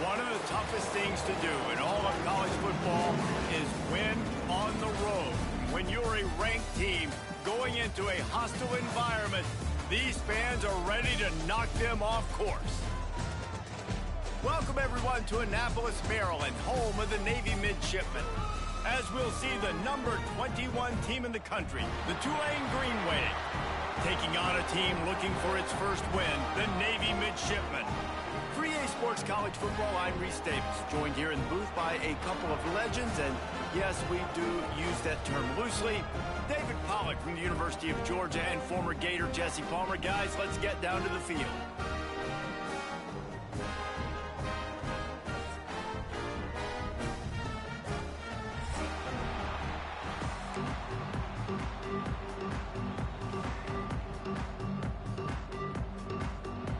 One of the toughest things to do in all of college football is win on the road. When you're a ranked team going into a hostile environment, these fans are ready to knock them off course. Welcome, everyone, to Annapolis, Maryland, home of the Navy Midshipmen. As we'll see the number 21 team in the country, the Tulane Green Wave, taking on a team looking for its first win, the Navy Midshipmen. For EA Sports College Football, I'm Reese Davis, joined here in the booth by a couple of legends, and yes, we do use that term loosely. David Pollack from the University of Georgia and former Gator Jesse Palmer. Guys, let's get down to the field.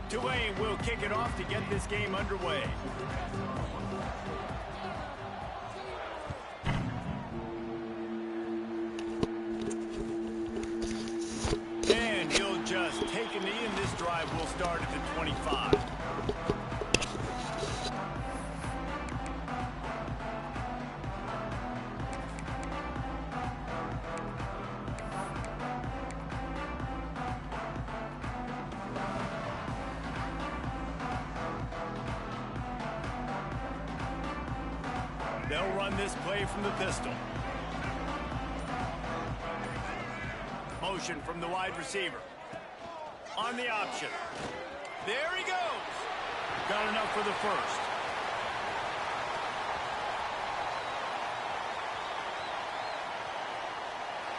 Tulane will kick it off to get this game underway. And he'll just take a knee, and this drive will start at the 25. They'll run this play from the pistol. Motion from the wide receiver. On the option. There he goes. Got enough for the first.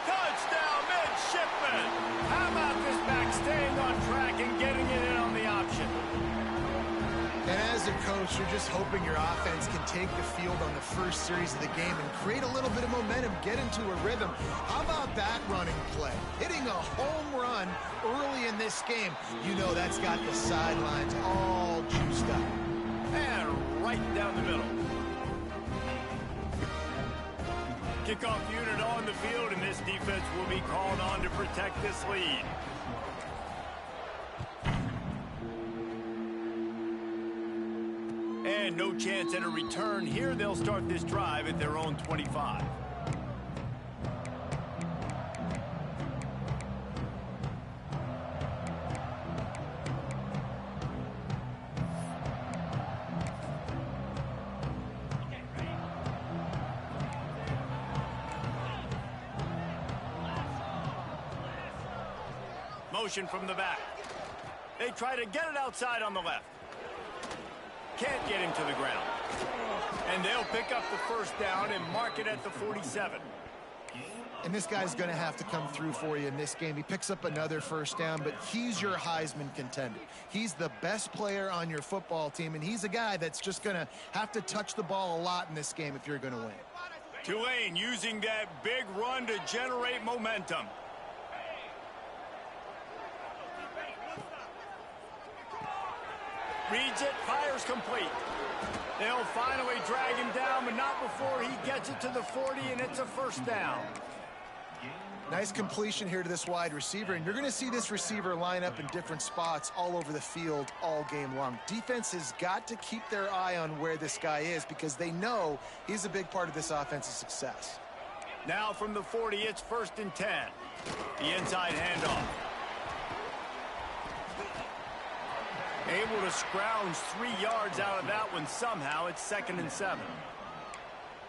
Touchdown, Midshipmen! How about this back staying on track and getting it in on the option? And as a coach, you're just hoping your offense can take the field on the first series of the game and create a little bit of momentum, get into a rhythm. How about that running play? Hitting a home run early in this game. You know that's got the sidelines all juiced up. And right down the middle. Kickoff unit on the field, and this defense will be called on to protect this lead. And no chance at a return here. They'll start this drive at their own 25. Motion from the back. They try to get it outside on the left. Can't get him to the ground. And they'll pick up the first down and mark it at the 47. And this guy's going to have to come through for you in this game. He picks up another first down, but he's your Heisman contender. He's the best player on your football team, and he's a guy that's just going to have to touch the ball a lot in this game if you're going to win. Tulane using that big run to generate momentum. Reads it, fires complete. They'll finally drag him down, but not before he gets it to the 40, and it's a first down. Nice completion here to this wide receiver, and you're going to see this receiver line up in different spots all over the field all game long. Defense has got to keep their eye on where this guy is because they know he's a big part of this offense's success. Now from the 40, it's 1st and 10. The inside handoff. Able to scrounge 3 yards out of that one somehow. It's 2nd and 7.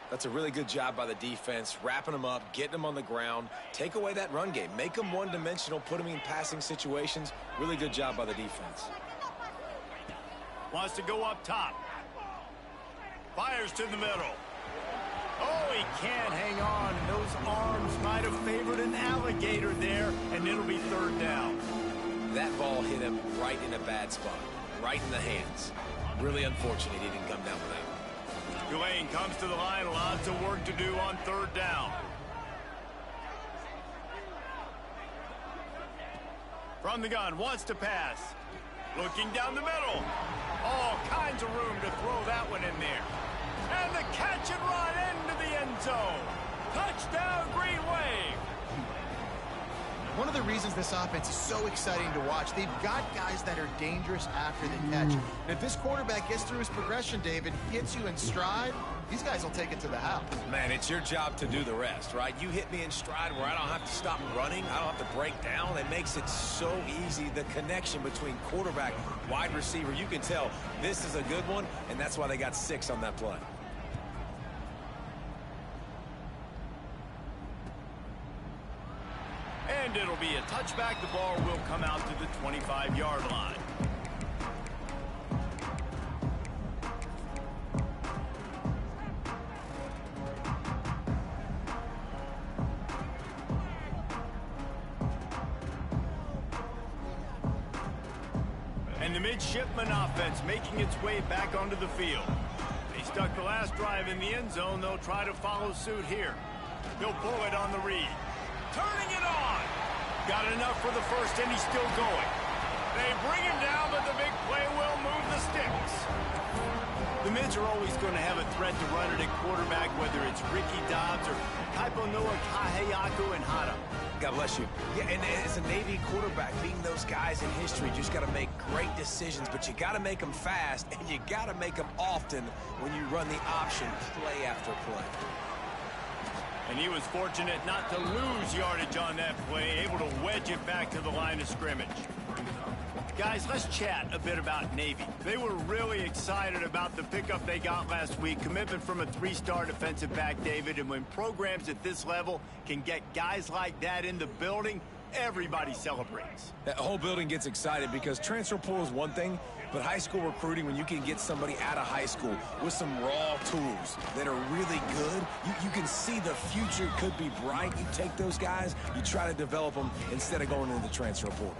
That's a really good job by the defense, wrapping them up, getting them on the ground. Take away that run game. Make them one-dimensional, put them in passing situations. Really good job by the defense. Wants to go up top. Fires to the middle. Oh, he can't hang on. Those arms might have favored an alligator there, and it'll be 3rd down. That ball hit him right in a bad spot, right in the hands. Really unfortunate he didn't come down with that. Tulane comes to the line, lots of work to do on 3rd down. From the gun, wants to pass. Looking down the middle. All kinds of room to throw that one in there. And the catch and run into the end zone. Touchdown, Green Wave. One of the reasons this offense is so exciting to watch, they've got guys that are dangerous after the catch. And if this quarterback gets through his progression, David, hits you in stride, these guys will take it to the house. Man, it's your job to do the rest, right? You hit me in stride where I don't have to stop running. I don't have to break down. It makes it so easy. The connection between quarterback, wide receiver, you can tell this is a good one, and that's why they got 6 on that play. And it'll be a touchback. The ball will come out to the 25-yard line. And the midshipman offense making its way back onto the field. They stuck the last drive in the end zone. They'll try to follow suit here. He'll pull it on the read. Turning it on. Got enough for the first, and he's still going. They bring him down, but the big play will move the sticks. The Mids are always going to have a threat to run it at quarterback, whether it's Ricky Dobbs or Kaipo Noah Kaheyaku and Hana. God bless you. Yeah, and as a Navy quarterback, being those guys in history, just got to make great decisions, but you got to make them fast, and you got to make them often when you run the option play after play. And he was fortunate not to lose yardage on that play, able to wedge it back to the line of scrimmage. Guys, let's chat a bit about Navy. They were really excited about the pickup they got last week. Commitment from a 3-star defensive back, David. And when programs at this level can get guys like that in the building, everybody celebrates. That whole building gets excited because transfer portal is one thing, but high school recruiting, when you can get somebody out of high school with some raw tools that are really good, you can see the future could be bright. You take those guys, you try to develop them instead of going into the transfer portal.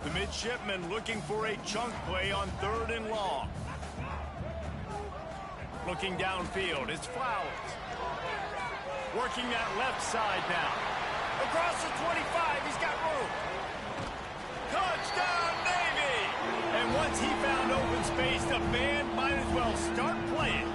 The midshipman looking for a chunk play on 3rd and long. Looking downfield, it's Flowers. Working that left side now. Across the 25, he's got room. Touchdown, Navy! And once he found open space, the band might as well start playing.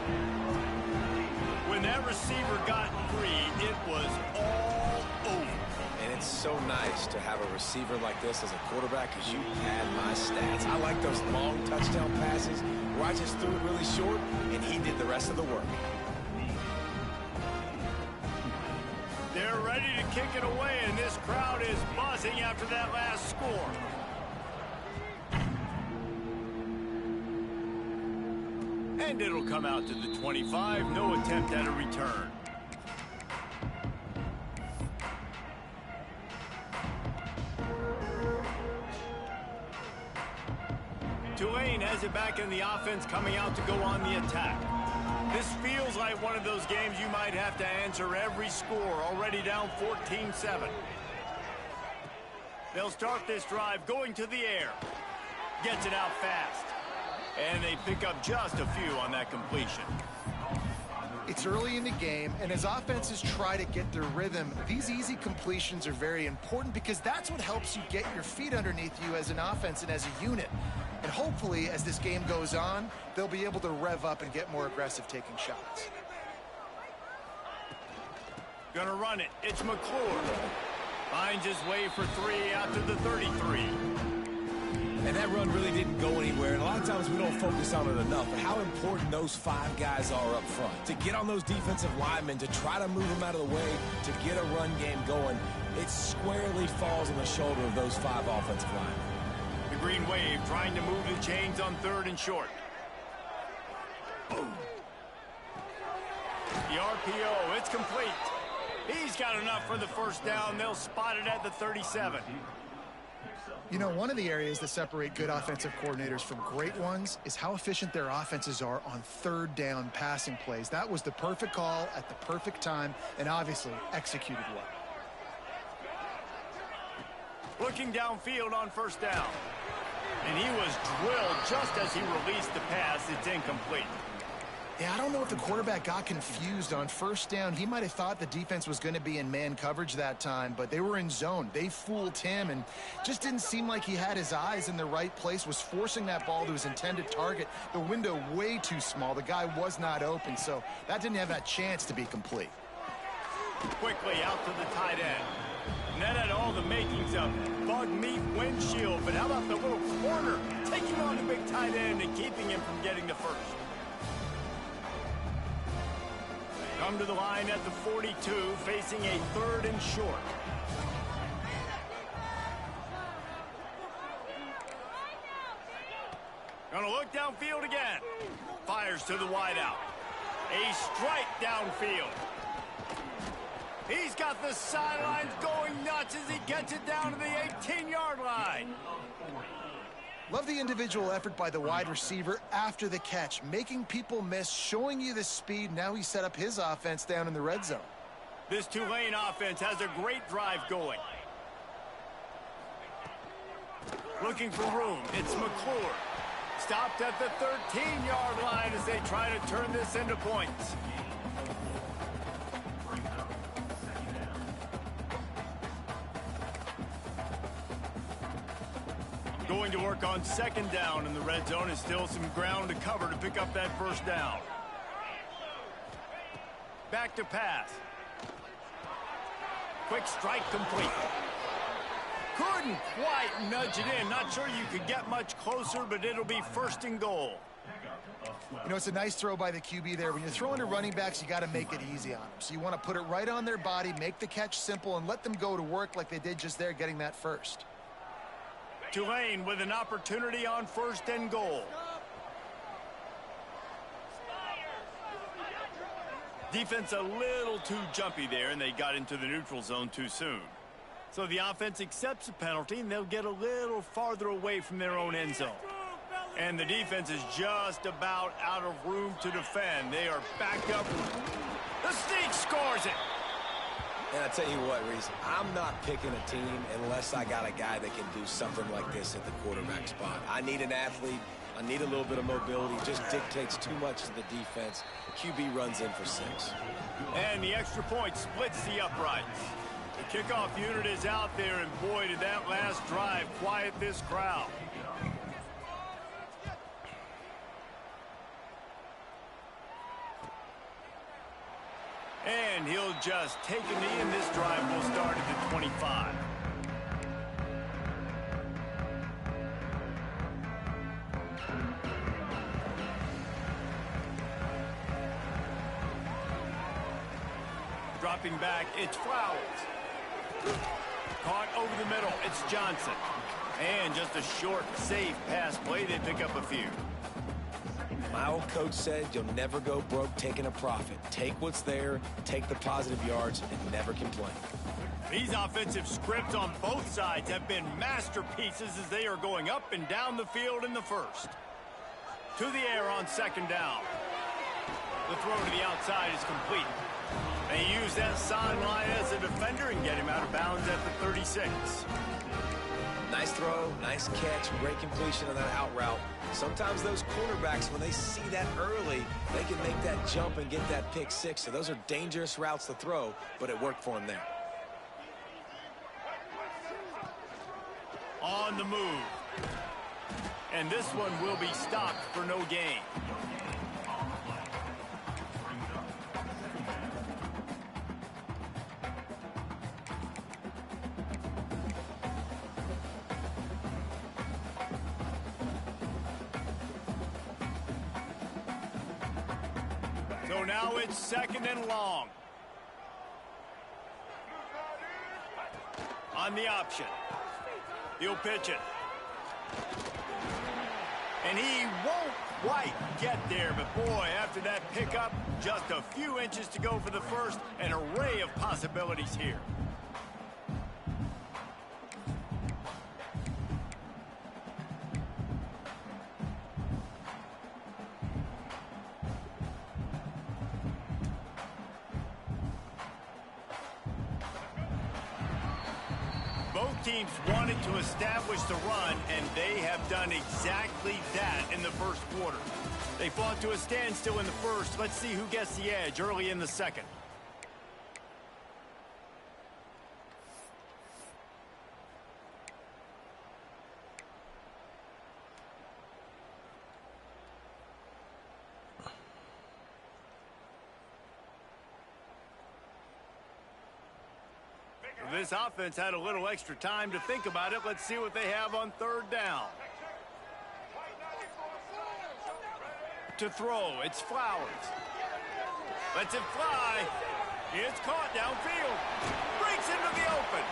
When that receiver got free, it was all over. And it's so nice to have a receiver like this as a quarterback because you had my stats. I like those long touchdown passes where I just threw it really short and he did the rest of the work. They're ready to kick it away, and this crowd is buzzing after that last score. And it'll come out to the 25. No attempt at a return. Tulane has it back in the offense, coming out to go on the attack. This feels like one of those games you might have to answer every score, already down 14-7. They'll start this drive going to the air. Gets it out fast. And they pick up just a few on that completion. It's early in the game, and as offenses try to get their rhythm, these easy completions are very important because that's what helps you get your feet underneath you as an offense and as a unit. And hopefully, as this game goes on, they'll be able to rev up and get more aggressive taking shots. Gonna run it. It's McClure. Finds his way for 3 out to the 33. And that run really didn't go anywhere, and a lot of times we don't focus on it enough, but how important those 5 guys are up front. To get on those defensive linemen, to try to move them out of the way, to get a run game going, it squarely falls on the shoulder of those 5 offensive linemen. The Green Wave trying to move the chains on 3rd and short. Boom. The RPO, it's complete. He's got enough for the first down. They'll spot it at the 37. You know, one of the areas that separate good offensive coordinators from great ones is how efficient their offenses are on 3rd down passing plays. That was the perfect call at the perfect time and obviously executed well. Looking downfield on 1st down. And he was drilled just as he released the pass. It's incomplete. Yeah, I don't know if the quarterback got confused on first down. He might have thought the defense was going to be in man coverage that time, but they were in zone. They fooled him and just didn't seem like he had his eyes in the right place, was forcing that ball to his intended target. The window way too small. The guy was not open, so that didn't have that chance to be complete. Quickly out to the tight end. And that had all the makings of bug meat windshield, but how about the little corner taking on the big tight end and keeping him from getting the first? Come to the line at the 42, facing a 3rd and short. Gonna look downfield again. Fires to the wideout. A strike downfield. He's got the sidelines going nuts as he gets it down to the 18-yard line. Love the individual effort by the wide receiver after the catch, making people miss, showing you the speed. Now he set up his offense down in the red zone. This Tulane offense has a great drive going. Looking for room. It's McClure. Stopped at the 13-yard line as they try to turn this into points. Going to work on 2nd down in the red zone, and still some ground to cover to pick up that 1st down. Back to pass. Quick strike complete. Couldn't quite nudge it in. Not sure you could get much closer, but it'll be 1st and goal. You know, it's a nice throw by the QB there. When you're throwing to running backs, you got to make it easy on them. So you want to put it right on their body, make the catch simple, and let them go to work like they did just there, getting that first. Tulane with an opportunity on 1st and goal. Defense a little too jumpy there, and they got into the neutral zone too soon. So the offense accepts the penalty, and they'll get a little farther away from their own end zone. And the defense is just about out of room to defend. They are backed up. The Sneak scores it. And I tell you what, Reese, I'm not picking a team unless I got a guy that can do something like this at the quarterback spot. I need an athlete. I need a little bit of mobility. It just dictates too much to the defense. QB runs in for 6. And the extra point splits the uprights. The kickoff unit is out there, and boy, did that last drive quiet this crowd. And he'll just take a knee, and this drive will start at the 25. Dropping back, it's Flowers. Caught over the middle, it's Johnson. And just a short, safe pass play, they pick up a few. My old coach said you'll never go broke taking a profit. Take what's there, take the positive yards, and never complain. These offensive scripts on both sides have been masterpieces as they are going up and down the field in the first. To the air on 2nd down. The throw to the outside is complete. They use that sideline as a defender and get him out of bounds at the 36. Nice throw, nice catch, great completion on that out route. Sometimes those cornerbacks, when they see that early, they can make that jump and get that pick 6. So those are dangerous routes to throw, but it worked for him there. On the move. And this one will be stopped for no gain. So now it's 2nd and long. On the option. He'll pitch it. And he won't quite get there, but boy, after that pickup, just a few inches to go for the first. An array of possibilities here. Both teams wanted to establish the run, and they have done exactly that in the first quarter. They fought to a standstill in the first. Let's see who gets the edge early in the second. This offense had a little extra time to think about it. Let's see what they have on third down. To throw, it's Flowers. Lets it fly. It's caught downfield. Breaks into the open.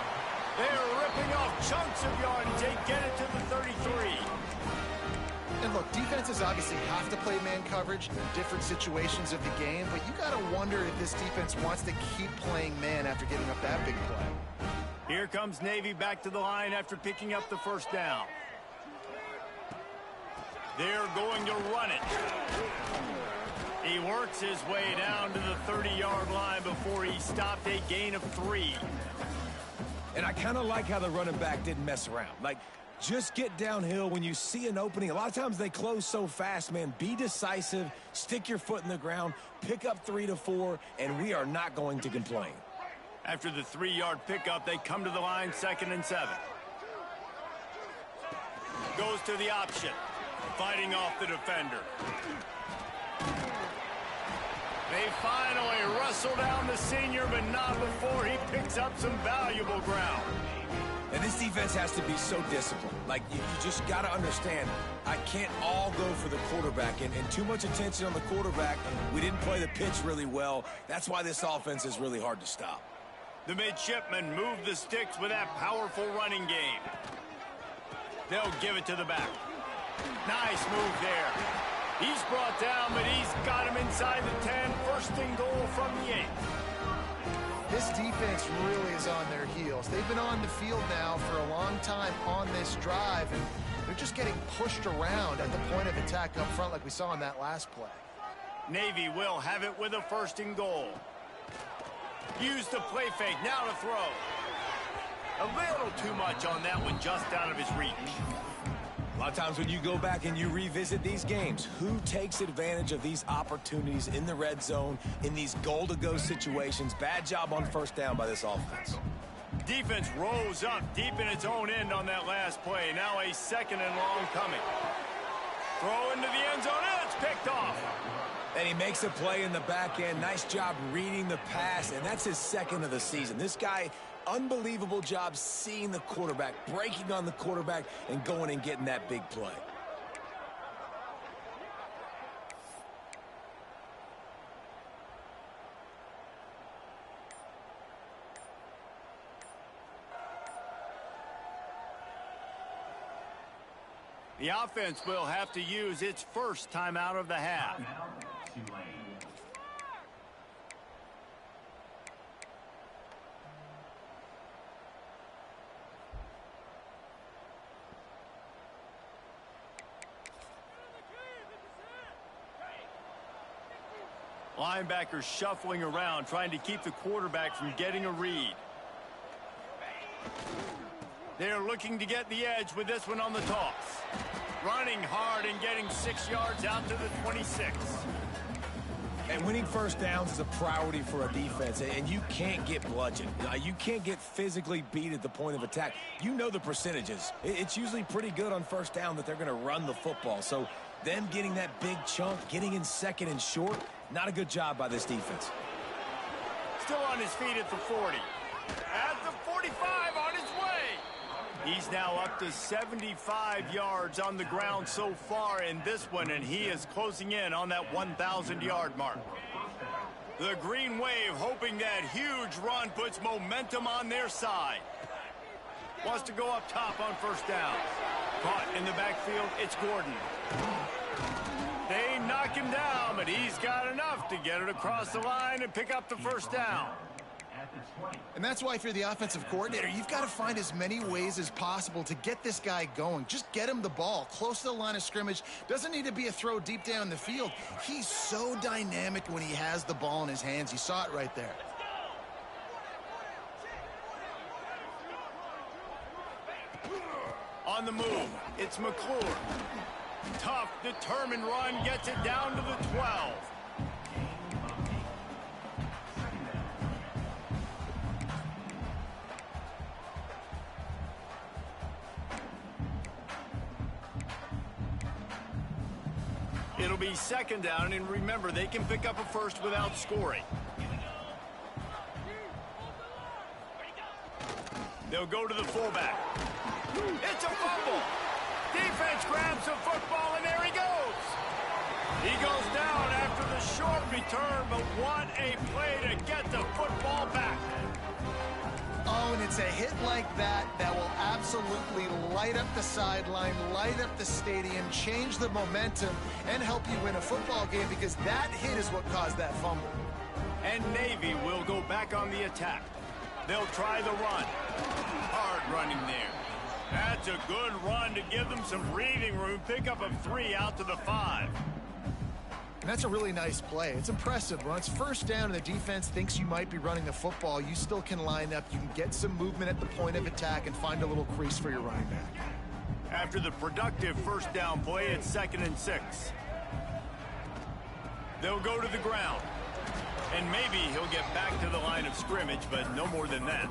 They're ripping off chunks of yardage. They get it to the 33. And look, defenses obviously have to play man coverage in different situations of the game, but you got to wonder if this defense wants to keep playing man after giving up that big play. Here comes Navy back to the line after picking up the first down. They're going to run it. He works his way down to the 30-yard line before he stopped, a gain of 3. And I kind of like how the running back didn't mess around. Like, just get downhill when you see an opening. A lot of times they close so fast, man. Be decisive, stick your foot in the ground, pick up 3 to 4, and we are not going to complain. After the 3-yard pickup, they come to the line 2nd and 7. Goes to the option. Fighting off the defender. They finally wrestle down the senior, but not before he picks up some valuable ground. And this defense has to be so disciplined. Like, you just got to understand, I can't all go for the quarterback. And too much attention on the quarterback. We didn't play the pitch really well. That's why this offense is really hard to stop. The midshipmen move the sticks with that powerful running game. They'll give it to the back. Nice move there. He's brought down, but he's got him inside the 10. First and goal from the 8. This defense really is on their heels. They've been on the field now for a long time on this drive, and they're just getting pushed around at the point of attack up front like we saw in that last play. Navy will have it with a first and goal. Use the play fake, now to throw. A little too much on that one, just out of his reach. A lot of times when you go back and you revisit these games, who takes advantage of these opportunities in the red zone, in these goal-to-go situations? Bad job on first down by this offense. Defense rose up deep in its own end on that last play. Now a 2nd and long coming. Throw into the end zone, and it's picked off. And he makes a play in the back end. Nice job reading the pass, and that's his 2nd of the season. This guy, unbelievable job seeing the quarterback, breaking on the quarterback, and going and getting that big play. The offense will have to use its first timeout of the half. Linebackers shuffling around, trying to keep the quarterback from getting a read. They're looking to get the edge with this one on the toss. Running hard and getting 6 yards out to the 26. And winning first downs is a priority for a defense, and you can't get bludgeoned. You can't get physically beat at the point of attack. You know the percentages. It's usually pretty good on first down that they're going to run the football. So them getting that big chunk, getting in 2nd and short, not a good job by this defense. Still on his feet at the 40. At the 45, on his way. He's now up to 75 yards on the ground so far in this one, and he is closing in on that 1,000-yard mark. The Green Wave hoping that huge run puts momentum on their side. Wants to go up top on first down. Caught in the backfield, it's Gordon. They knock him down, but he's got enough to get it across the line and pick up the first down. And that's why if you're the offensive coordinator, you've got to find as many ways as possible to get this guy going. Just get him the ball close to the line of scrimmage. Doesn't need to be a throw deep down the field. He's so dynamic when he has the ball in his hands. You saw it right there. On the move, it's McClure. Tough, determined run gets it down to the 12. It'll be second down, and remember, they can pick up a first without scoring. They'll go to the fullback. It's a fumble. Defense grabs the football, and there he goes. He goes down after the short return, but what a play to get the football back. Oh, and it's a hit like that that will absolutely light up the sideline, light up the stadium, change the momentum, and help you win a football game, because that hit is what caused that fumble. And Navy will go back on the attack. They'll try the run. Hard running there. That's a good run to give them some breathing room. Pick up of 3 out to the 5. And that's a really nice play. It's impressive. When it's first down and the defense thinks you might be running the football, you still can line up. You can get some movement at the point of attack and find a little crease for your running back. After the productive first down play, it's 2nd and 6. They'll go to the ground. And maybe he'll get back to the line of scrimmage, but no more than that.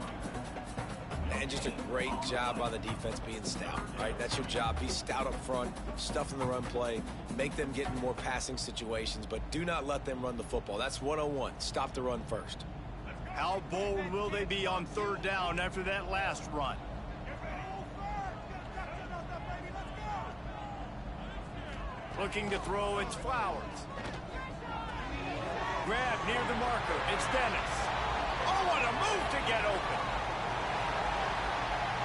And just a great job by the defense being stout, right? That's your job. Be stout up front, stuff in the run play, make them get in more passing situations, but do not let them run the football. That's 101. Stop the run first. How bold will they be on 3rd down after that last run? Looking to throw, it's Flowers. Grab near the marker, it's Dennis. Oh, what a move to get open.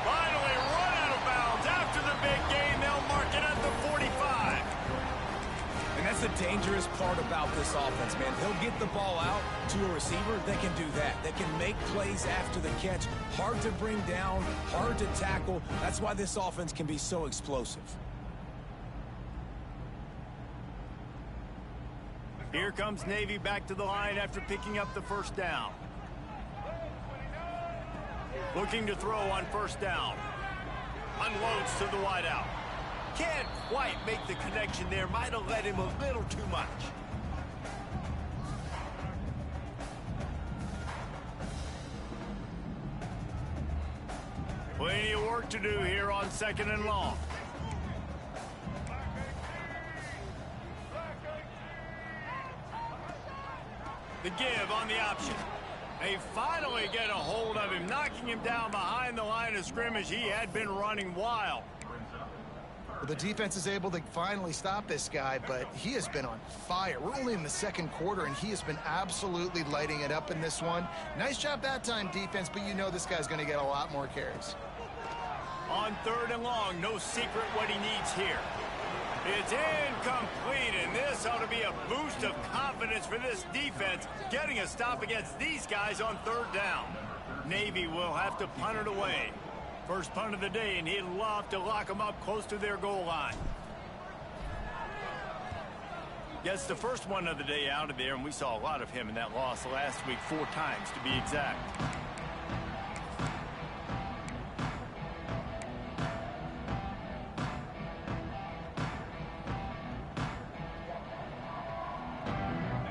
Finally run out of bounds. After the big gain, they'll mark it at the 45. And that's the dangerous part about this offense, man. They'll get the ball out to a receiver. They can do that. They can make plays after the catch. Hard to bring down, hard to tackle. That's why this offense can be so explosive. Here comes Navy back to the line after picking up the first down. Looking to throw on 1st down. Unloads to the wideout. Can't quite make the connection there. Might have led him a little too much. Plenty of work to do here on 2nd and long. The give on the option. They finally get a hold of him, knocking him down behind the line of scrimmage. He had been running wild. Well, the defense is able to finally stop this guy, but he has been on fire. We're only in the 2nd quarter, and he has been absolutely lighting it up in this one. Nice job that time, defense, but you know this guy's going to get a lot more carries. On 3rd and long, no secret what he needs here. It's incomplete, and this ought to be a boost of confidence for this defense, getting a stop against these guys on 3rd down. Navy will have to punt it away. First punt of the day, and he'd love to lock them up close to their goal line. Gets the first one of the day out of there, and we saw a lot of him in that loss last week, 4 times to be exact.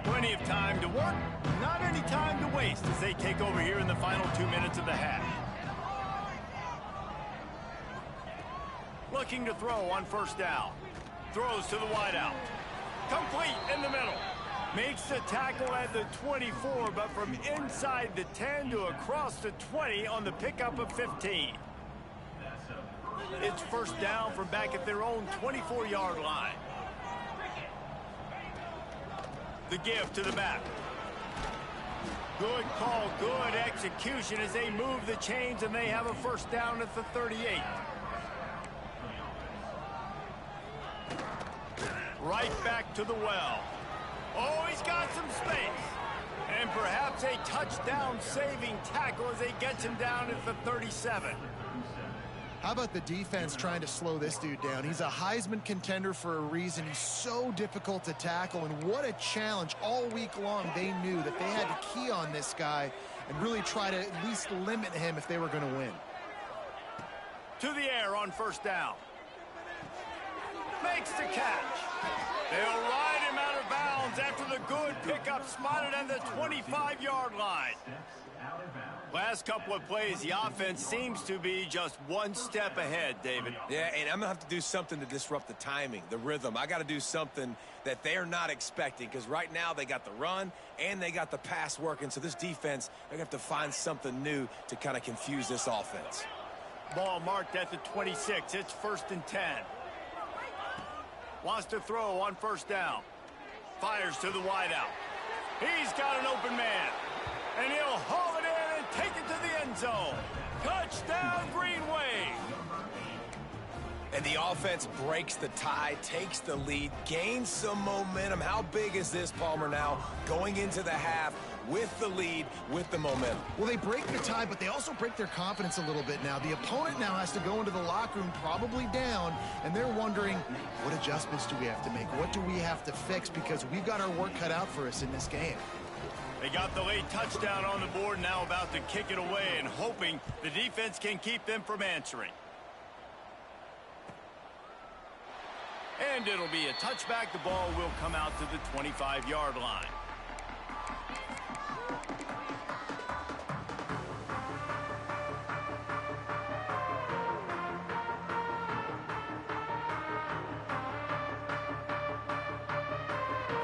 Plenty of time to work, not any time to waste as they take over here in the final 2 minutes of the half. Looking to throw on 1st down. Throws to the wideout. Complete in the middle. Makes the tackle at the 24, but from inside the 10 to across the 20 on the pickup of 15. It's 1st down from back at their own 24-yard line. The give to the back. Good call, good execution as they move the chains, and they have a 1st down at the 38. Right back to the well. Oh, he's got some space. And perhaps a touchdown-saving tackle as they get him down at the 37. How about the defense trying to slow this dude down? He's a Heisman contender for a reason. He's so difficult to tackle, and what a challenge. All week long, they knew that they had to key on this guy and really try to at least limit him if they were going to win. To the air on 1st down. Makes the catch. They'll ride him out of bounds after the good pickup spotted on the 25-yard line. Last couple of plays, the offense seems to be just one step ahead, David. Yeah, and I'm going to have to do something to disrupt the timing, the rhythm. I got to do something that they're not expecting, because right now they got the run and they got the pass working. So this defense, they're going to have to find something new to kind of confuse this offense. Ball marked at the 26. It's 1st and 10. Wants to throw on 1st down. Fires to the wideout. He's got an open man. And he'll haul it in and take it to the end zone. Touchdown, Green Wave. And the offense breaks the tie, takes the lead, gains some momentum. How big is this, Palmer, now going into the half with the lead, with the momentum? Well, they break the tie, but they also break their confidence a little bit now. The opponent now has to go into the locker room probably down, and they're wondering, what adjustments do we have to make? What do we have to fix? Because we've got our work cut out for us in this game. They got the late touchdown on the board, now about to kick it away and hoping the defense can keep them from answering. And it'll be a touchback. The ball will come out to the 25-yard line.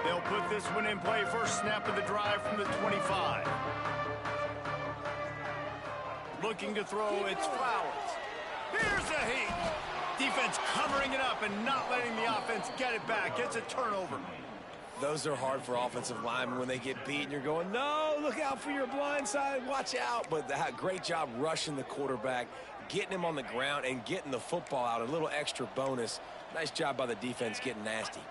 They'll put this one in play. First snap of the drive from the 25. Looking to throw, it's Flowers. Here's a heat. Defense covering it up and not letting the offense get it back. It's a turnover. Those are hard for offensive linemen when they get beat and you're going, no, look out for your blind side, watch out. But great job rushing the quarterback, getting him on the ground and getting the football out. A little extra bonus. Nice job by the defense getting nasty.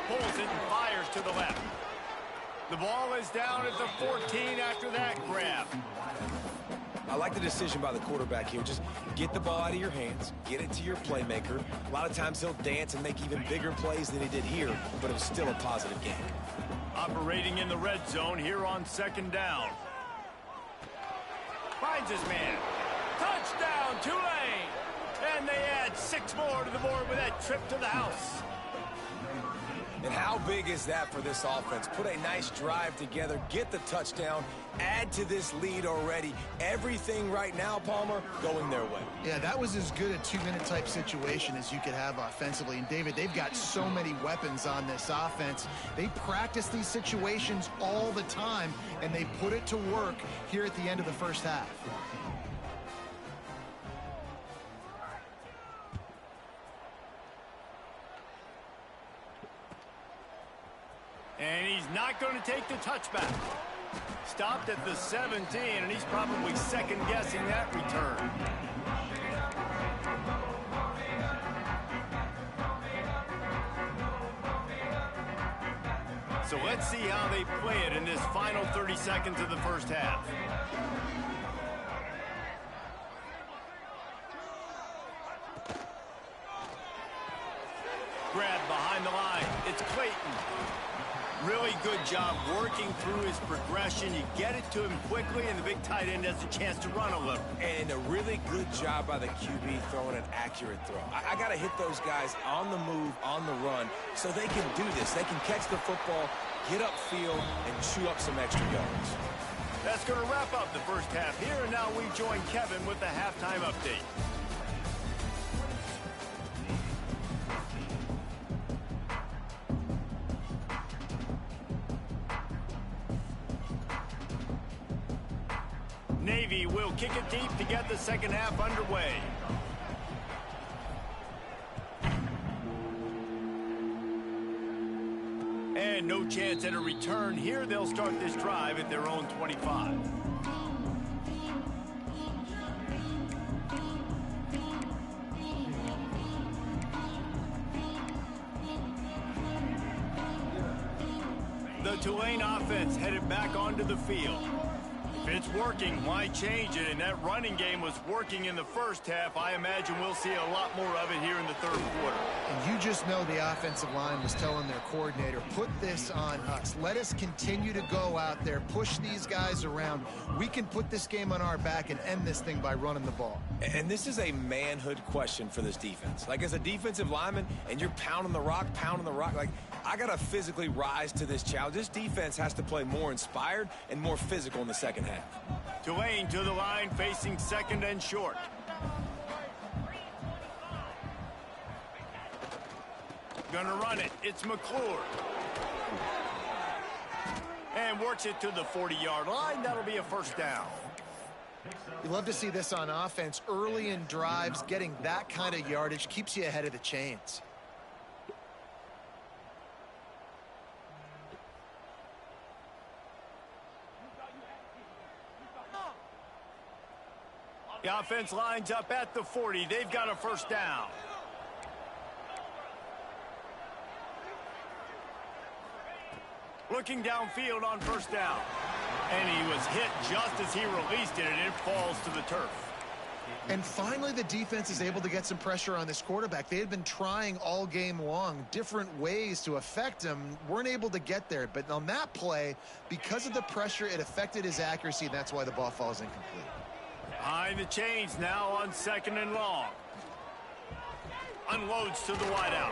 Pulls it and fires to the left. The ball is down at the 14 after that grab. I like the decision by the quarterback here. Just get the ball out of your hands, get it to your playmaker. A lot of times he'll dance and make even bigger plays than he did here, but it was still a positive game. Operating in the red zone here on 2nd down. Finds his man. Touchdown, Tulane! And they add 6 more to the board with that trip to the house. And how big is that for this offense? Put a nice drive together, get the touchdown, add to this lead already. Everything right now, Palmer, going their way. Yeah, that was as good a 2-minute type situation as you could have offensively. And, David, they've got so many weapons on this offense. They practice these situations all the time, and they put it to work here at the end of the first half. And he's not going to take the touchback. Stopped at the 17, and he's probably second-guessing that return. So let's see how they play it in this final 30 seconds of the first half. Grab behind the line. It's Clayton. Really good job working through his progression. You get it to him quickly, and the big tight end has a chance to run a little. And a really good job by the QB throwing an accurate throw. I got to hit those guys on the move, on the run, so they can do this. They can catch the football, get upfield, and chew up some extra yards. That's going to wrap up the first half here, and now we join Kevin with the halftime update. Navy will kick it deep to get the second half underway. And no chance at a return here. They'll start this drive at their own 25. The Tulane offense headed back onto the field. it's working, why change it? And that running game was working in the first half. I imagine we'll see a lot more of it here in the third quarter. And you just know the offensive line was telling their coordinator, put this on us. Let us continue to go out there, push these guys around. We can put this game on our back and end this thing by running the ball. And this is a manhood question for this defense. Like, as a defensive lineman, and you're pounding the rock, like, I got to physically rise to this challenge. This defense has to play more inspired and more physical in the second half. Tulane to the line, facing second and short. Gonna run it. It's McClure. And works it to the 40-yard line. That'll be a first down. You love to see this on offense. Early in drives, getting that kind of yardage keeps you ahead of the chains. The offense lines up at the 40. They've got a first down. Looking downfield on first down. And he was hit just as he released it, and it falls to the turf. And finally, the defense is able to get some pressure on this quarterback. They had been trying all game long, different ways to affect him, weren't able to get there. But on that play, because of the pressure, it affected his accuracy, and that's why the ball falls incomplete. Behind the chains now on second and long. Unloads to the wideout.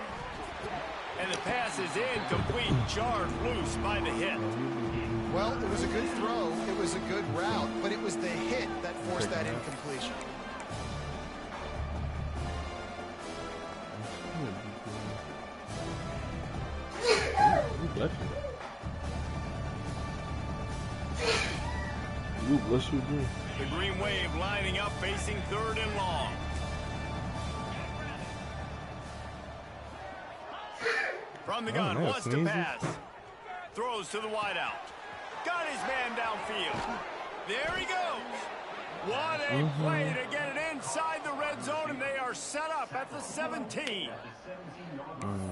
And the pass is incomplete, jarred loose by the hit. Well, it was a good throw, it was a good route, but it was the hit that forced that incompletion. Bless you, dude. The Green Wave lining up, facing third and long. From the gun, wants to pass. Throws to the wideout. Got his man downfield. There he goes. What a play to get it inside the red zone, and they are set up at the 17.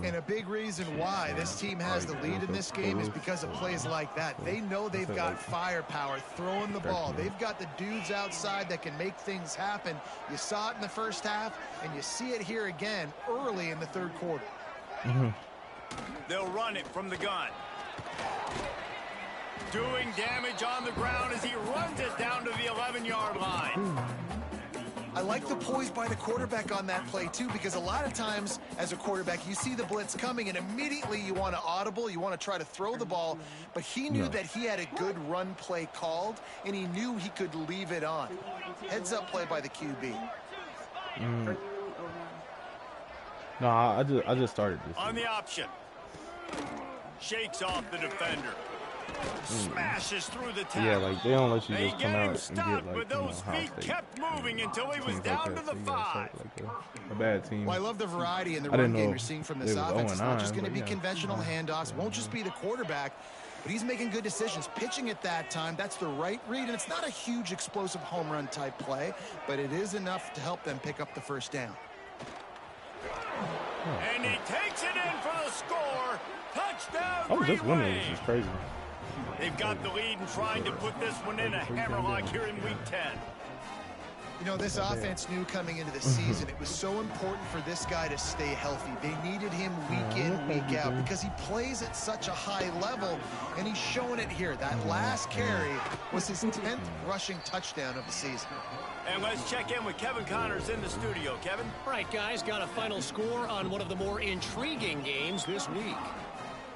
And a big reason why this team has the lead in this game is because of plays like that. They know they've got firepower throwing the ball. They've got the dudes outside that can make things happen. You saw it in the first half, and you see it here again early in the third quarter. They'll run it from the gun. Doing damage on the ground as he runs it down to the 11-yard line. I like the poise by the quarterback on that play, too, because a lot of times as a quarterback, you see the blitz coming, and immediately you want to audible, you want to try to throw the ball, but he knew that he had a good run play called, and he knew he could leave it on. Heads-up play by the QB. No, I just started this. On the option. Shakes off the defender. Smashes through the tackle. Yeah, like they don't let you They just get come him out and stopped, get like, but those feet State, kept moving until he was teams down like to the that, so you gotta 5. start like a bad team. Well, I love the variety in the I didn't run game know you're seeing from it this was offense. It's not just 0-9, going to be but yeah. conventional handoffs. Won't just be the quarterback, but he's making good decisions. Pitching at that time, that's the right read, and it's not a huge explosive home run type play, but it is enough to help them pick up the first down. And he takes it in for the score. Touchdown, I was just Green wondering, Wave. this is crazy. They've got the lead and trying to put this one in a hammerlock here in Week 10. You know, this offense knew coming into the season it was so important for this guy to stay healthy. They needed him week in, week out because he plays at such a high level, and he's showing it here. That last carry was his 10th rushing touchdown of the season. And let's check in with Kevin Connors in the studio. Kevin? All right, guys, got a final score on one of the more intriguing games this week.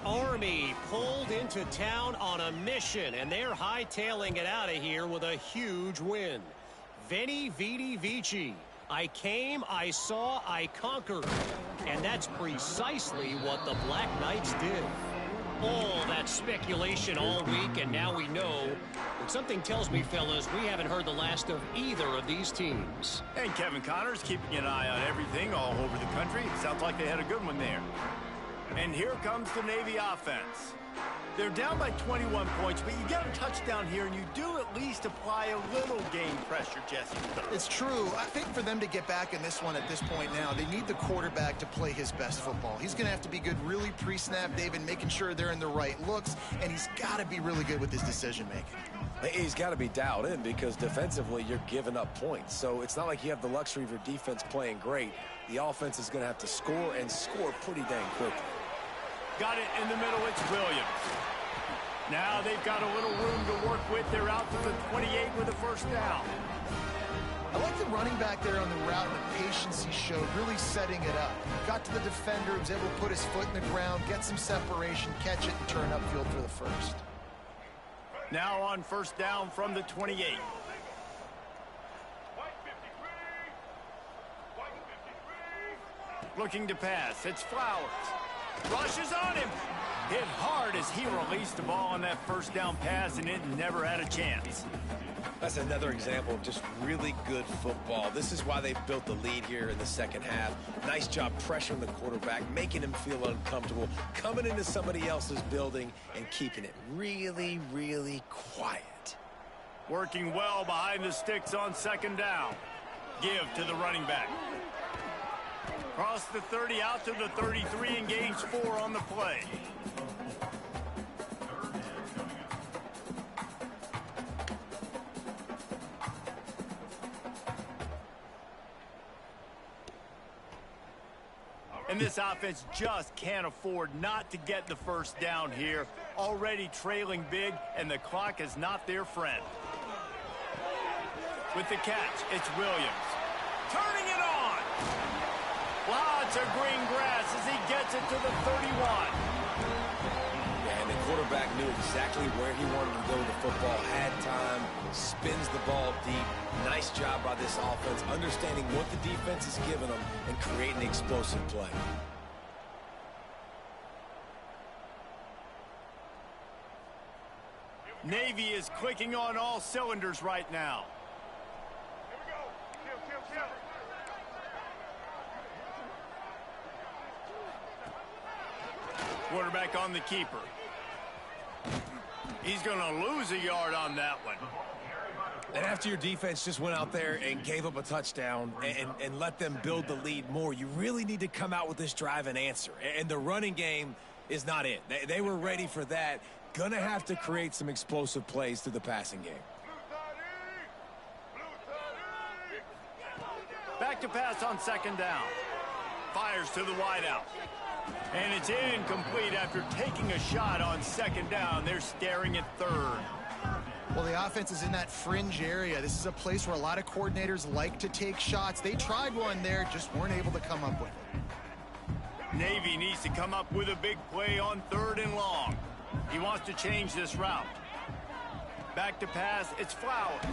Army pulled into town on a mission, and they're hightailing it out of here with a huge win. Veni, Vidi, Vici. I came, I saw, I conquered. And that's precisely what the Black Knights did. All that speculation all week, and now we know. But something tells me, fellas, we haven't heard the last of either of these teams. And Kevin Connors keeping an eye on everything all over the country. It sounds like they had a good one there. And here comes the Navy offense. They're down by 21 points, but you get a touchdown here, and you do at least apply a little game pressure, Jesse. It's true. I think for them to get back in this one at this point now, they need the quarterback to play his best football. He's going to have to be good really pre-snap, David, making sure they're in the right looks, and he's got to be really good with his decision-making. He's got to be dialed in because defensively you're giving up points. So it's not like you have the luxury of your defense playing great. The offense is going to have to score and score pretty dang quickly. Got it in the middle. It's Williams. Now they've got a little room to work with. They're out to the 28 with a first down. I like the running back there on the route and the patience he showed, really setting it up. Got to the defender, was able to put his foot in the ground, get some separation, catch it, and turn upfield for the first. Now on first down from the 28. Looking to pass. It's Flowers. Rushes on him. Hit hard as he released the ball on that first down pass, and it never had a chance. That's another example of just really good football. This is why they built the lead here in the second half. Nice job pressuring the quarterback, making him feel uncomfortable, coming into somebody else's building and keeping it really, really quiet. Working well behind the sticks on second down. Give to the running back. Cross the 30 out to the 33 and gains 4 on the play. And this offense just can't afford not to get the first down here. Already trailing big, and the clock is not their friend. With the catch, it's Williams. Turning it on! Lots of green grass as he gets it to the 31. Yeah, and the quarterback knew exactly where he wanted to go with the football, had time, spins the ball deep. Nice job by this offense, understanding what the defense is giving them and creating the explosive play. Navy is clicking on all cylinders right now. Quarterback on the keeper. He's going to lose a yard on that one. And after your defense just went out there and gave up a touchdown and let them build the lead more, you really need to come out with this drive and answer. And the running game is not it. They were ready for that. Gonna have to create some explosive plays through the passing game. Back to pass on second down. Fires to the wideout. And it's incomplete after taking a shot on second down. They're staring at third. Well, the offense is in that fringe area. This is a place where a lot of coordinators like to take shots. They tried one there, just weren't able to come up with it. Navy needs to come up with a big play on third and long. He wants to change this route. Back to pass, it's Flowers.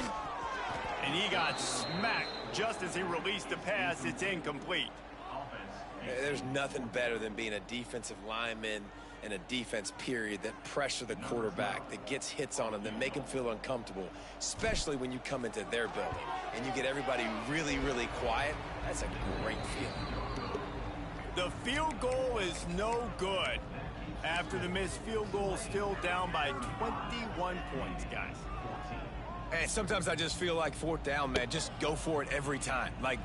And he got smacked just as he released the pass. It's incomplete. There's nothing better than being a defensive lineman and a defense period that pressure the quarterback, that gets hits on him, that make him feel uncomfortable, especially when you come into their building and you get everybody really, really quiet. That's a great feeling. The field goal is no good. After the missed field goal, still down by 21 points, guys. And sometimes I just feel like fourth down, man, just go for it every time. Like,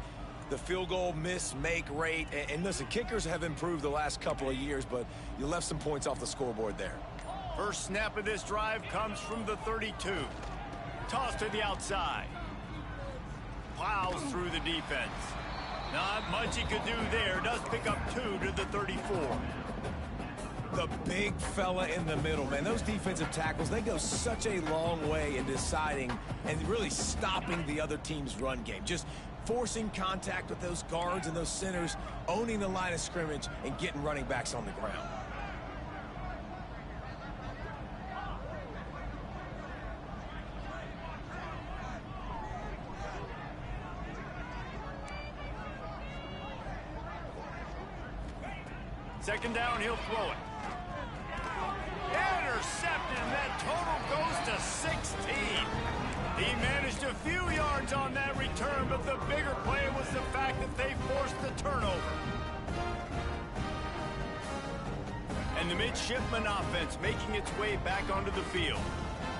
the field goal miss, make rate. And listen, kickers have improved the last couple of years, but you left some points off the scoreboard there. First snap of this drive comes from the 32. Toss to the outside. Plows through the defense. Not much he could do there. Does pick up 2 to the 34. The big fella in the middle, man. Those defensive tackles, they go such a long way in deciding and really stopping the other team's run game. Just forcing contact with those guards and those centers, owning the line of scrimmage, and getting running backs on the ground. Second down, he'll throw it. Intercepted, and that total goes to 16. He managed a few yards on that return, but the bigger play was the fact that they forced the turnover. And the midshipman offense making its way back onto the field.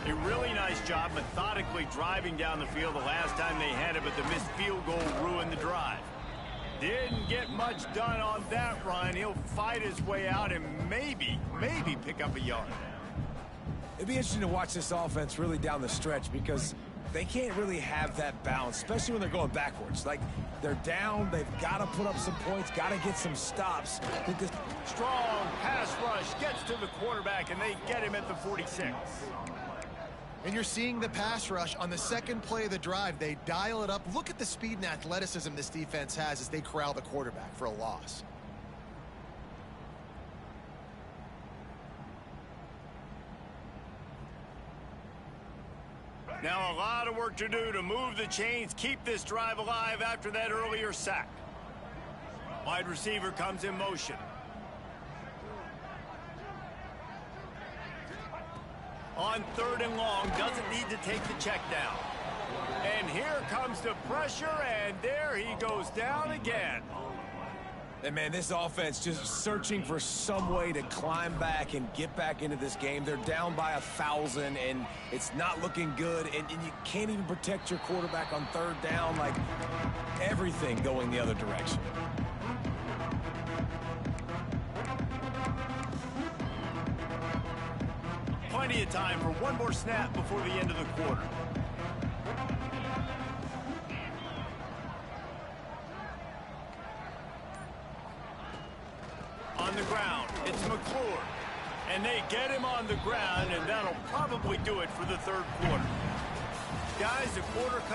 A really nice job methodically driving down the field the last time they had it, but the missed field goal ruined the drive. Didn't get much done on that run. He'll fight his way out and maybe pick up a yard. It'd be interesting to watch this offense really down the stretch because they can't really have that balance, especially when they're going backwards. Like, they're down, they've got to put up some points, got to get some stops. Strong pass rush gets to the quarterback, and they get him at the 46. And you're seeing the pass rush on the second play of the drive. They dial it up. Look at the speed and athleticism this defense has as they corral the quarterback for a loss. Now a lot of work to do to move the chains, keep this drive alive after that earlier sack. Wide receiver comes in motion. On 3rd and long, doesn't need to take the check down. And here comes the pressure, and there he goes down again. And man, this offense just searching for some way to climb back and get back into this game. They're down by 1,000, and it's not looking good. And you can't even protect your quarterback on 3rd down. Like, everything going the other direction. Plenty of time for one more snap before the end of the quarter. On the ground, it's McClure. And they get him on the ground, and that'll probably do it for the 3rd quarter. Guys, the quarter comes.